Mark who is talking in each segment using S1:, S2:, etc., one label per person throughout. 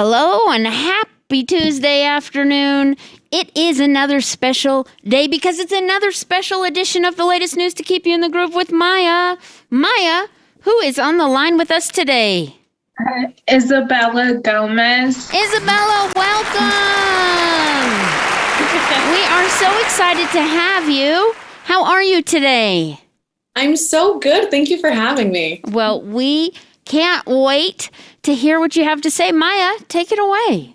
S1: Hello and happy Tuesday afternoon. It is another special day because it's another special edition of the latest news to keep you in the groove with Maya. Maya, who is on the line with us today?
S2: Isabella Gomez.
S1: Isabella, welcome. We are so excited to have you. How are you today?
S3: I'm so good. Thank you for having me.
S1: Well, we can't wait to hear what you have to say. Maya, take it away.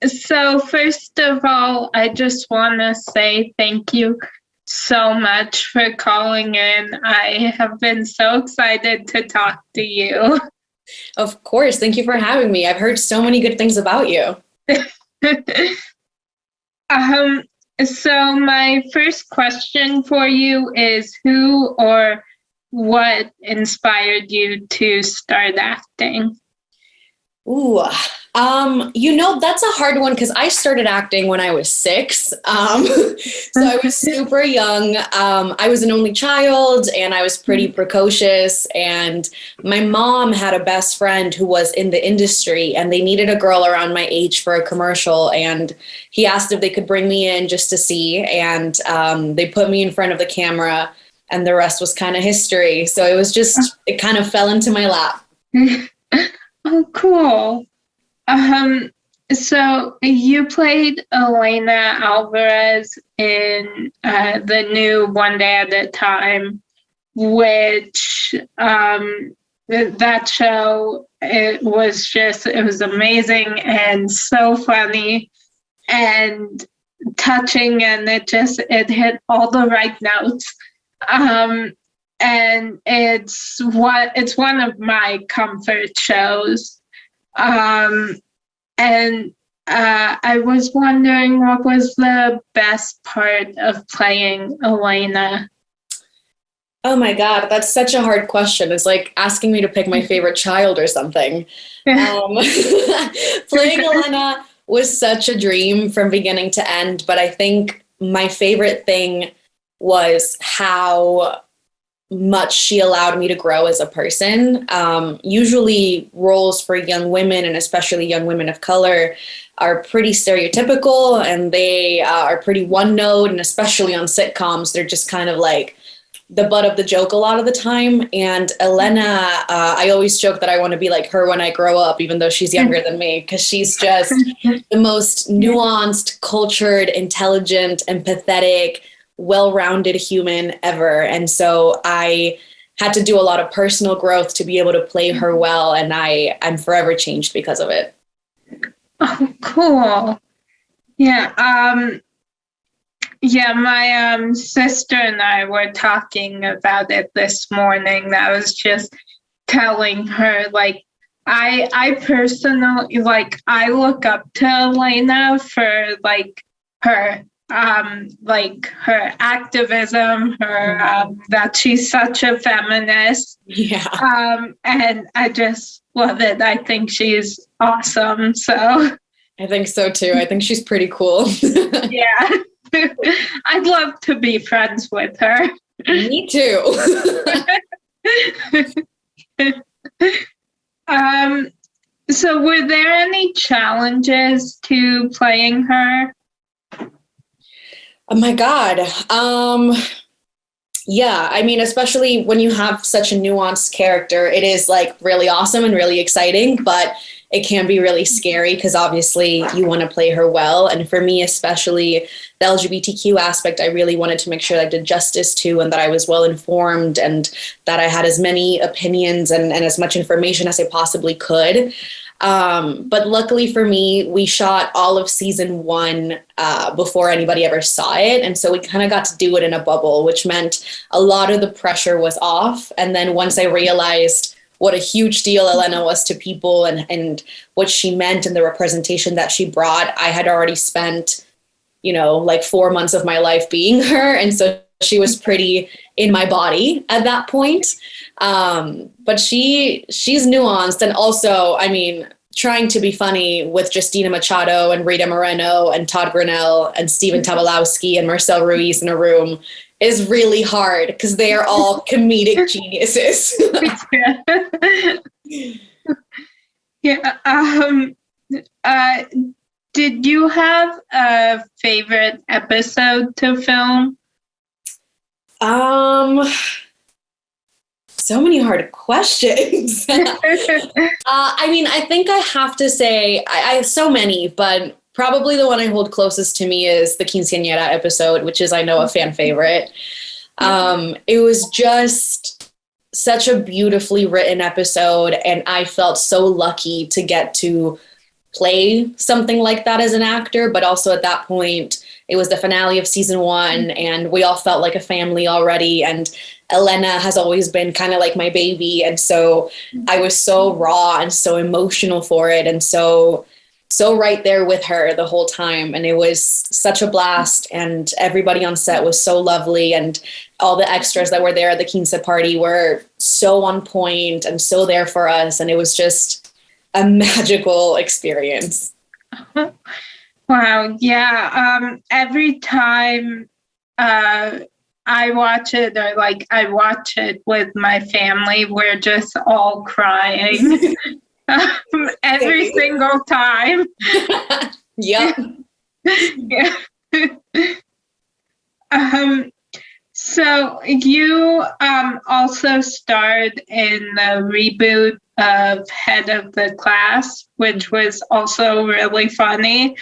S2: So first of all, I just want to say thank you so much for calling in. I have been so excited to talk to you.
S3: Of course. Thank you for having me. I've heard so many good things about you.
S2: So my first question for you is who or what inspired you to start acting?
S3: Ooh, that's a hard one because I started acting when I was 6. So I was super young. I was an only child and I was pretty precocious. And my mom had a best friend who was in the industry and they needed a girl around my age for a commercial. And he asked if they could bring me in just to see. And they put me in front of the camera and the rest was kind of history. So it kind of fell into my lap.
S2: Oh, cool. So you played Elena Alvarez in the new One Day at a Time, which that show, it was amazing and so funny and touching, and it hit all the right notes. And it's one of my comfort shows. And I was wondering what was the best part of playing Elena?
S3: Oh my God, that's such a hard question. It's like asking me to pick my favorite child or something. Playing Elena was such a dream from beginning to end, but I think my favorite thing was how much she allowed me to grow as a person. Usually roles for young women, and especially young women of color, are pretty stereotypical and they are pretty one note, and especially on sitcoms, they're just kind of like the butt of the joke a lot of the time. And Elena, I always joke that I want to be like her when I grow up, even though she's younger than me, because she's just the most nuanced, cultured, intelligent, empathetic, well-rounded human ever. And so I had to do a lot of personal growth to be able to play her well, and I'm forever changed because of it.
S2: Oh, cool. Yeah. My sister and I were talking about it this morning. I was just telling her, like, I personally, like, I look up to Elena for like her activism, that she's such a feminist.
S3: Yeah.
S2: And I just love it. I think she's awesome. So
S3: I think so too. I think she's pretty cool.
S2: Yeah. I'd love to be friends with her.
S3: Me too.
S2: So were there any challenges to playing her?
S3: Oh my God. Yeah, I mean, especially when you have such a nuanced character, it is like really awesome and really exciting, but it can be really scary because obviously you want to play her well. And for me, especially the LGBTQ aspect, I really wanted to make sure that I did justice to, and that I was well informed, and that I had as many opinions and as much information as I possibly could. But luckily for me, we shot all of season 1 before anybody ever saw it. And so we kind of got to do it in a bubble, which meant a lot of the pressure was off. And then once I realized what a huge deal Elena was to people and what she meant and the representation that she brought, I had already spent, like 4 months of my life being her. And so she was pretty in my body at that point. But she's nuanced. And also, I mean, trying to be funny with Justina Machado and Rita Moreno and Todd Grinnell and Stephen Tobolowsky and Marcel Ruiz in a room is really hard because they are all comedic geniuses.
S2: Yeah. Uh, did you have a favorite episode to film?
S3: So many hard questions. I mean, I think I have to say, I so many, but probably the one I hold closest to me is the Quinceañera episode, which is, I know, a fan favorite. It was just such a beautifully written episode, and I felt so lucky to get to play something like that as an actor, but also at that point, it was the finale of season 1, and we all felt like a family already, and Elena has always been kind of like my baby, and so I was so raw and so emotional for it, and so right there with her the whole time, and it was such a blast, and everybody on set was so lovely, and all the extras that were there at the quince party were so on point and so there for us, and it was just a magical experience.
S2: Wow, yeah. Every time I watch it, or like I watch it with my family, we're just all crying every single time.
S3: Yep.
S2: Yeah. So you also starred in the reboot of Head of the Class, which was also really funny.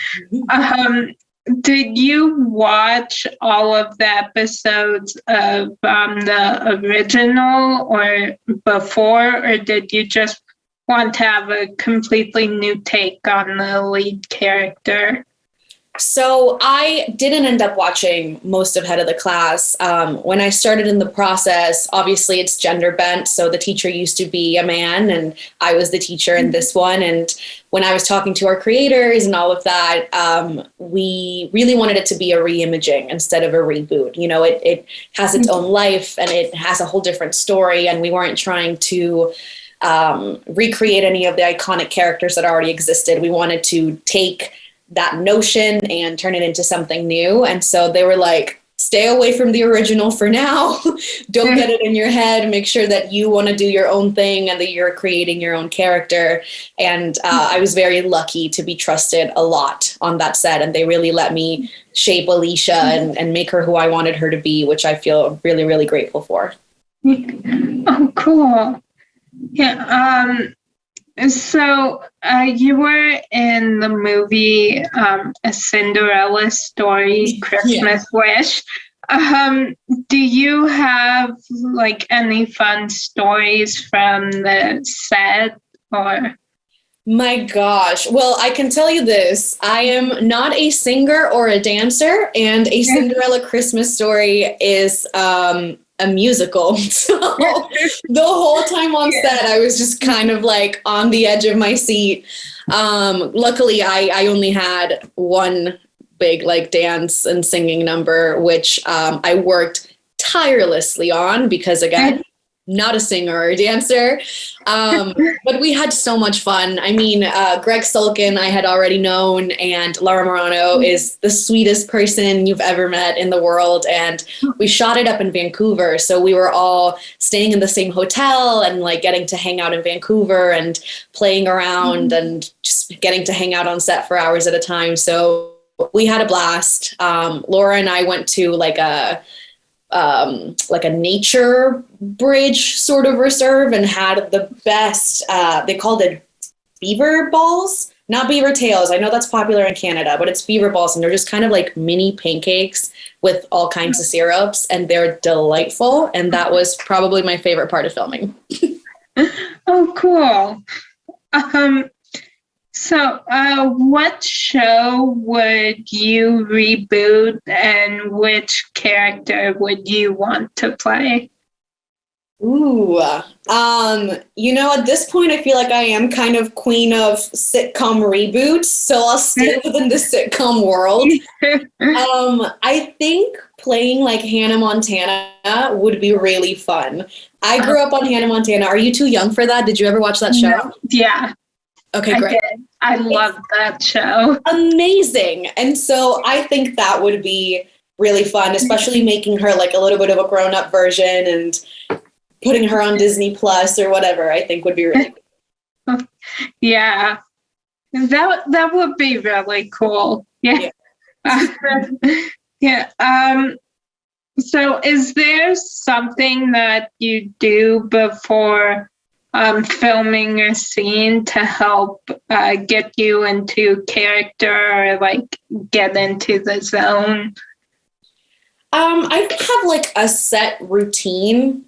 S2: Did you watch all of the episodes of the original or before, or did you just want to have a completely new take on the lead character?
S3: So I didn't end up watching most of Head of the Class. When I started in the process, obviously it's gender bent. So the teacher used to be a man and I was the teacher in this one. And when I was talking to our creators and all of that, we really wanted it to be a reimaging instead of a reboot. You know, it has its own life and it has a whole different story. And we weren't trying to recreate any of the iconic characters that already existed. We wanted to take that notion and turn it into something new. And so they were like, stay away from the original for now. Don't get it in your head. Make sure that you want to do your own thing and that you're creating your own character. And I was very lucky to be trusted a lot on that set. And they really let me shape Alicia and make her who I wanted her to be, which I feel really, really grateful for.
S2: Oh, cool. Yeah. So you were in the movie A Cinderella Story, Christmas Wish. Do you have like any fun stories from the set or?
S3: My gosh. Well, I can tell you this. I am not a singer or a dancer, and A Cinderella Christmas Story is a musical. So the whole time on set, I was just kind of like on the edge of my seat. Luckily, I only had one big like dance and singing number, which I worked tirelessly on because, again, not a singer or a dancer. But we had so much fun. I mean, Greg Sulkin, I had already known, and Laura Morano is the sweetest person you've ever met in the world. And we shot it up in Vancouver. So we were all staying in the same hotel and like getting to hang out in Vancouver and playing around and just getting to hang out on set for hours at a time. So we had a blast. Laura and I went to like a nature bridge sort of reserve and had the best, they called it beaver balls, not beaver tails. I know that's popular in Canada, but it's beaver balls, and they're just kind of like mini pancakes with all kinds of syrups, and they're delightful. And that was probably my favorite part of filming.
S2: Oh, cool. So, what show would you reboot, and which character would you want to play?
S3: Ooh, you know, at this point, I feel like I am kind of queen of sitcom reboots, so I'll stay within the sitcom world. I think playing like Hannah Montana would be really fun. I grew up on Hannah Montana. Are you too young for that? Did you ever watch that show?
S2: No. Yeah.
S3: Okay, great.
S2: I love that show.
S3: Amazing. And so I think that would be really fun, especially making her like a little bit of a grown-up version and putting her on Disney Plus or whatever, I think would be really cool.
S2: Yeah. That would be really cool. Yeah. Yeah. So is there something that you do before filming a scene to help get you into character or like get into the zone?
S3: I don't have like a set routine.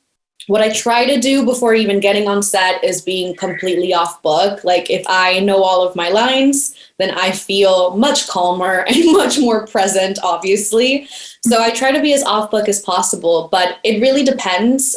S3: What I try to do before even getting on set is being completely off book. Like if I know all of my lines, then I feel much calmer and much more present, obviously. So I try to be as off book as possible, but it really depends.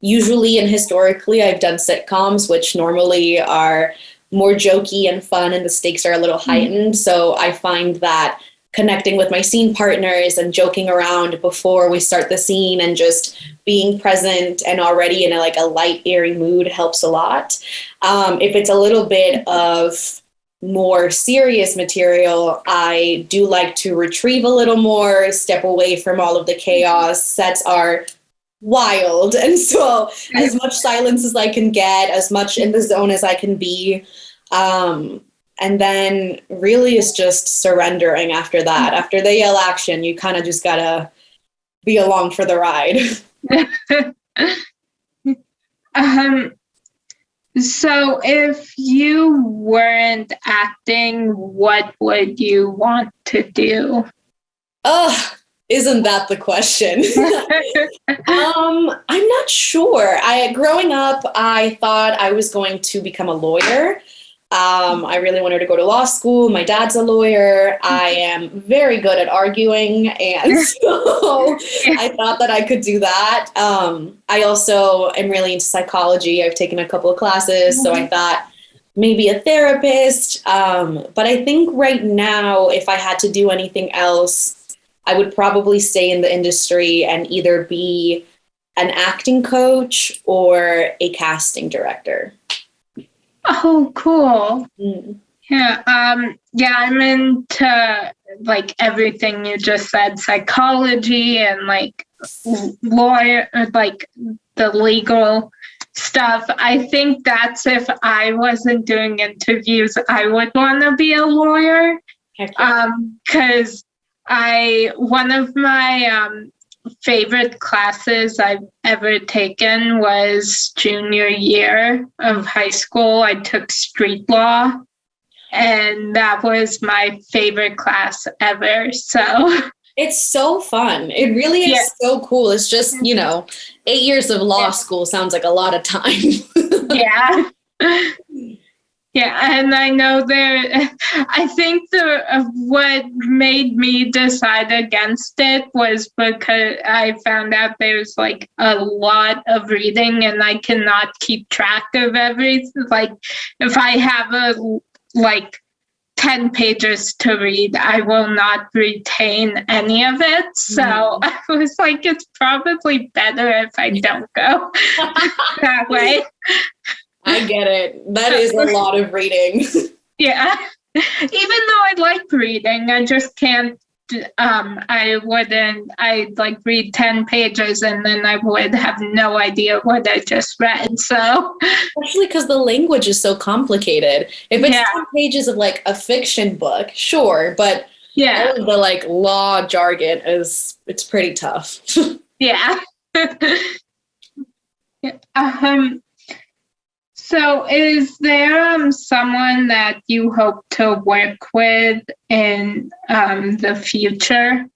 S3: Usually and historically, I've done sitcoms, which normally are more jokey and fun, and the stakes are a little heightened. So I find that connecting with my scene partners and joking around before we start the scene and just being present and already in a light, airy mood helps a lot. If it's a little bit of more serious material, I do like to retrieve a little more, step away from all of the chaos. Sets are wild. And so as much silence as I can get, as much in the zone as I can be. And then really it's just surrendering after that. After they yell action, you kind of just gotta be along for the ride.
S2: So if you weren't acting, what would you want to do?
S3: Isn't that the question? I'm not sure. Growing up, I thought I was going to become a lawyer. I really wanted to go to law school. My dad's a lawyer. I am very good at arguing, and so I thought that I could do that. I also am really into psychology. I've taken a couple of classes, so I thought maybe a therapist. But I think right now, if I had to do anything else, I would probably stay in the industry and either be an acting coach or a casting director.
S2: Oh, cool.
S3: Mm.
S2: Yeah, I'm into like everything you just said, psychology and like lawyer, like the legal stuff. I think that's if I wasn't doing interviews, I would want to be a lawyer. Because one of my favorite classes I've ever taken was junior year of high school. I took street law, and that was my favorite class ever. So
S3: it's so fun. It really is so cool. It's just, 8 years of law school sounds like a lot of time.
S2: Yeah. Yeah, and I know I think what made me decide against it was because I found out there's like a lot of reading and I cannot keep track of everything. Like if I have 10 pages to read, I will not retain any of it. So I was like, it's probably better if I don't go that way.
S3: I get it. That is a lot of reading.
S2: Yeah. Even though I like reading, I just can't, I'd like read 10 pages and then I would have no idea what I just read. So,
S3: especially because the language is so complicated. If it's 10 pages of like a fiction book, sure. But all of the like law jargon it's pretty tough.
S2: Yeah. So is there someone that you hope to work with in the future?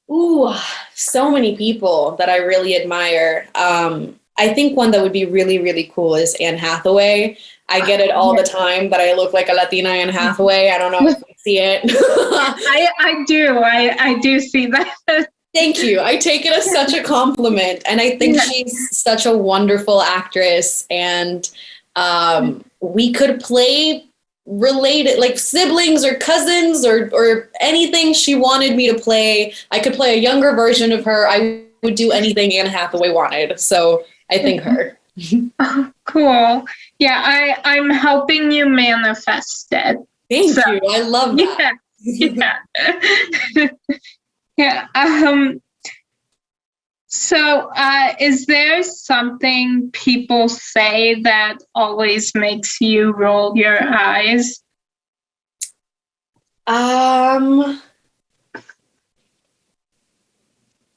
S3: Ooh, so many people that I really admire. I think one that would be really, really cool is Anne Hathaway. I get it all the time that I look like a Latina Anne Hathaway. I don't know if you see it.
S2: I do. I do see that.
S3: Thank you. I take it as such a compliment. And I think she's such a wonderful actress. And we could play related, like siblings or cousins or anything she wanted me to play. I could play a younger version of her. I would do anything Anne Hathaway wanted. So I think her.
S2: Oh, cool. Yeah, I'm helping you manifest it.
S3: Thank you. I love that.
S2: Yeah. Yeah. So, is there something people say that always makes you roll your eyes?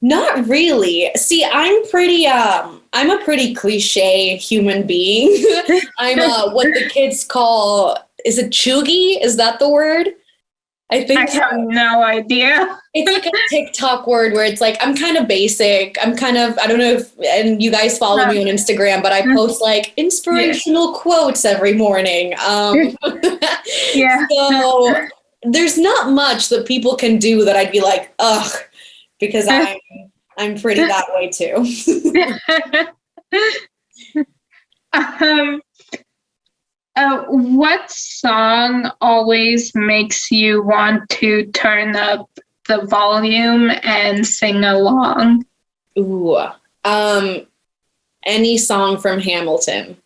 S3: Not really. See, I'm a pretty cliche human being. I'm what the kids call, is it chuggy? Is that the word? I think
S2: I have no idea.
S3: it's like a TikTok word where it's like, I'm kind of basic. I don't know if, and you guys follow me on Instagram, but I post like inspirational quotes every morning.
S2: Yeah.
S3: So there's not much that people can do that I'd be like, ugh, because I'm pretty that way too.
S2: um, what song always makes you want to turn up the volume and sing along?
S3: Ooh, any song from Hamilton.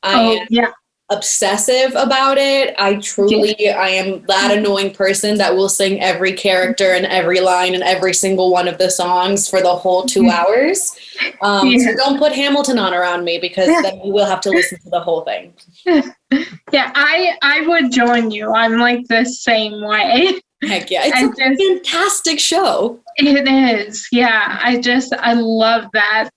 S3: I am
S2: yeah.
S3: obsessive about it. I am that annoying person that will sing every character and every line and every single one of the songs for the whole 2 hours. So don't put Hamilton on around me, because then you will have to listen to the whole thing.
S2: Yeah, I would join you. I'm like the same way.
S3: Heck yeah, it's a fantastic show.
S2: It is. Yeah, I love that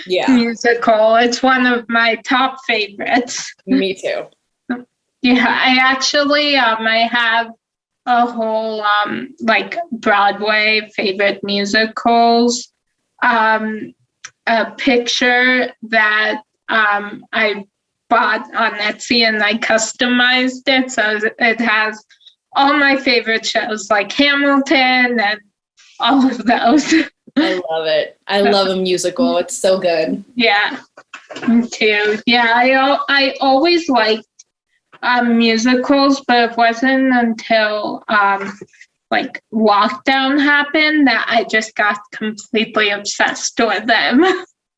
S2: musical. It's one of my top favorites.
S3: Me too.
S2: Yeah, I actually I have a whole like Broadway favorite musicals a picture that I bought on Etsy, and I customized it so it has all my favorite shows like Hamilton and all of those.
S3: I love it. I love a musical. It's so good.
S2: Yeah, me too. Yeah, I always liked musicals, but it wasn't until like lockdown happened that I just got completely obsessed with them.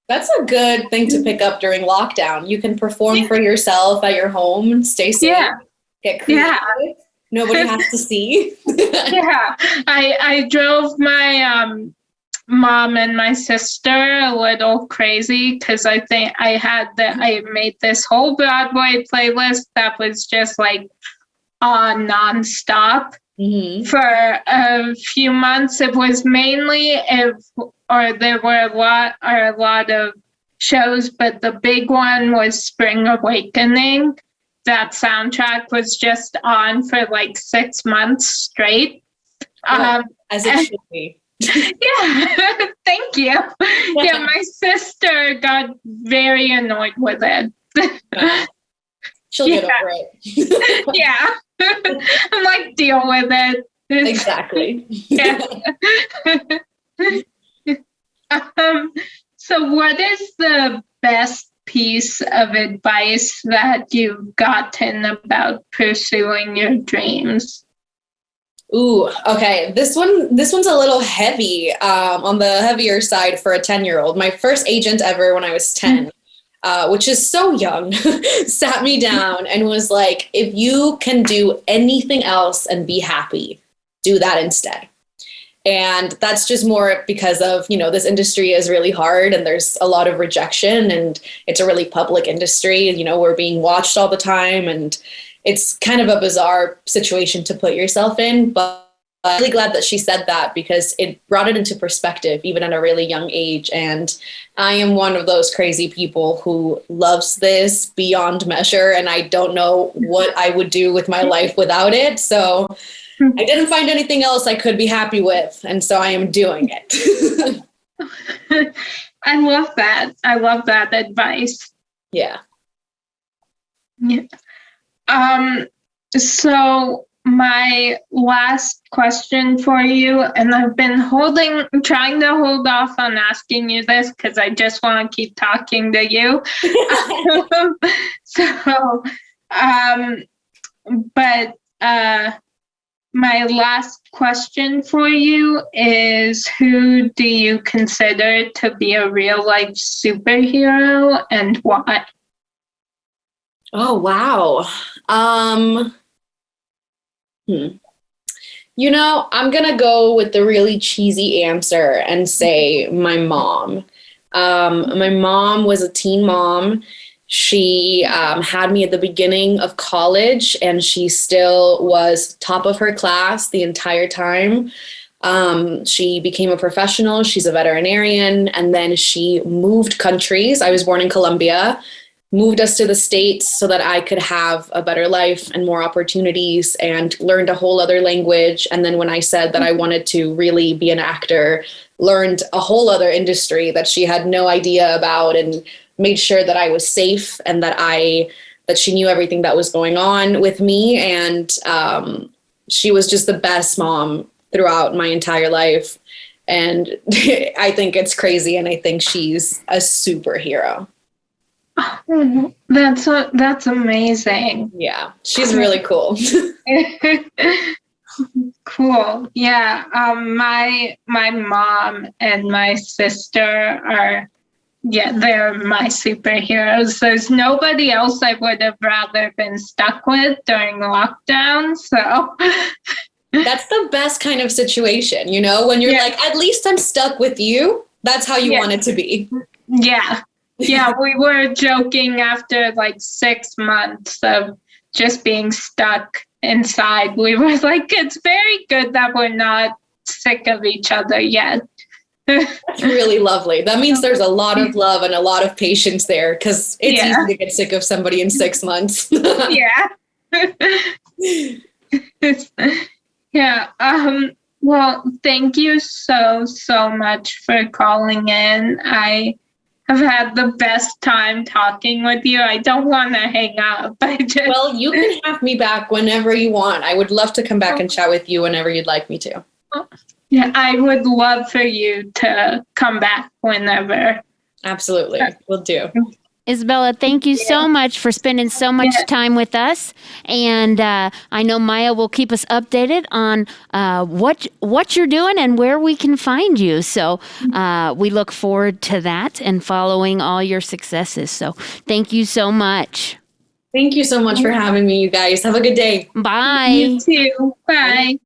S3: That's a good thing to pick up during lockdown. You can perform for yourself at your home, stay safe, get creative. Yeah. Nobody has to see.
S2: Yeah, I drove my mom and my sister a little crazy because I think I made this whole Broadway playlist that was just like on nonstop for a few months. It was mainly there were a lot of shows, but the big one was Spring Awakening. That soundtrack was just on for like 6 months straight.
S3: As it should be.
S2: Yeah, thank you. Yeah, my sister got very annoyed with it.
S3: She'll get over it.
S2: Yeah. I'm like, deal with it.
S3: Exactly.
S2: Yeah. So what is the best piece of advice that you've gotten about pursuing your dreams?
S3: Ooh, okay. This one's a little heavy, on the heavier side for a 10-year-old. My first agent ever when I was 10, which is so young, sat me down and was like, if you can do anything else and be happy, do that instead. And that's just more because of, this industry is really hard and there's a lot of rejection, and it's a really public industry. We're being watched all the time, and it's kind of a bizarre situation to put yourself in. But I'm really glad that she said that, because it brought it into perspective, even at a really young age. And I am one of those crazy people who loves this beyond measure, and I don't know what I would do with my life without it. So I didn't find anything else I could be happy with, and so I am doing it.
S2: I love that. I love that advice.
S3: Yeah.
S2: Yeah. So my last question for you, and I've been trying to hold off on asking you this because I just want to keep talking to you. My last question for you is, who do you consider to be a real life superhero and why?
S3: Oh, wow. I'm going to go with the really cheesy answer and say my mom. My mom was a teen mom. She had me at the beginning of college, and she still was top of her class the entire time. She became a professional. She's a veterinarian, and then she moved countries. I was born in Colombia, moved us to the States so that I could have a better life and more opportunities, and learned a whole other language. And then when I said that I wanted to really be an actor, learned a whole other industry that she had no idea about, and made sure that I was safe and that she knew everything that was going on with me. And she was just the best mom throughout my entire life. And I think it's crazy, and I think she's a superhero.
S2: Oh, that's amazing.
S3: Yeah, she's really cool.
S2: Cool. Yeah. My mom and my sister they're my superheroes. There's nobody else I would have rather been stuck with during lockdown. So
S3: that's the best kind of situation, when you're like, at least I'm stuck with you. That's how you want it to be.
S2: Yeah. Yeah, we were joking after like 6 months of just being stuck inside. We were like, it's very good that we're not sick of each other yet.
S3: That's really lovely. That means there's a lot of love and a lot of patience there, because it's easy to get sick of somebody in 6 months.
S2: Yeah. Yeah. Well, thank you so much for calling in. I have had the best time talking with you. I don't want to hang up.
S3: Well, you can have me back whenever you want. I would love to come back and chat with you whenever you'd like me to.
S2: Yeah, I would love for you to come back whenever.
S3: Absolutely. Will do.
S1: Isabella, thank you so much for spending so much time with us. And I know Maya will keep us updated on what you're doing and where we can find you. So we look forward to that and following all your successes. So thank you so much.
S3: Thank you so much for having me, you guys. Have a good day.
S1: Bye.
S2: You too. Bye.